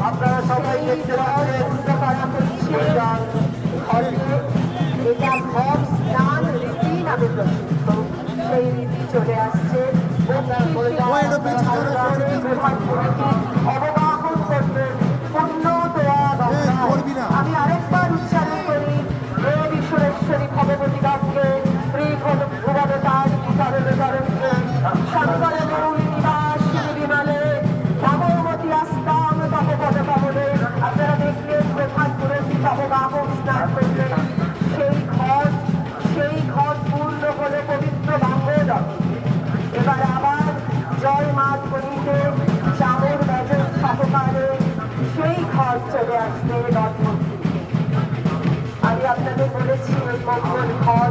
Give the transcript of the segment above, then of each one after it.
আপনারা সবাই দেখতে পাচ্ছেন এটা ঘর স্নান রীতি নামে প্রসিদ্ধ। সেই রীতি চলে আসছে অবগাহন করবেন পুণ্য দেওয়া। আমি আরেকবার উচ্চারণ করি, হে বিশ্বরেশ্বরী ভগবতী গানকে ভুবনতার বিতরণকে শঙ্কর গৌরী নিবাসিনী বিমানে নবমতী আস্তাম তপপদ কমলে। আপনারা দেখলেন প্রধান পুরোহিত অবগাহন স্নান করলেন। সেই ঘর পূর্ণ হলে পবিত্র বাঙ্গল। এবার আবার জয় মাত করিতে চামর বাজার সহকারে সেই ঘর চলে আসবে রথমন্ত্রীতে। আমি আপনাদের বলেছি ওই মঙ্গল ঘর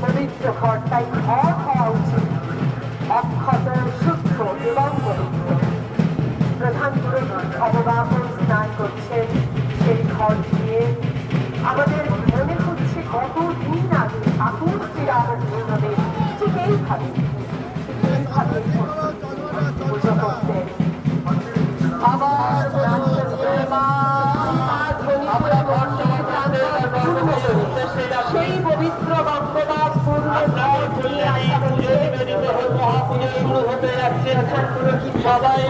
পবিত্র ঘর, তাই ঘর হওয়া উচিত অক্ষত শুদ্ধ এবং পবিত্র। প্রধান পুরোহিত অবগাহন স্নান করছেন সেই ঘর দিয়ে। আমাদের মনে হচ্ছে কতদিন আগে ঠাকুর শ্রীরামকৃষ্ণদেব ঠিক এইভাবে পুজো করতেন। আবার সেই পবিত্র গঙ্গদাস পূর্ণ সবাই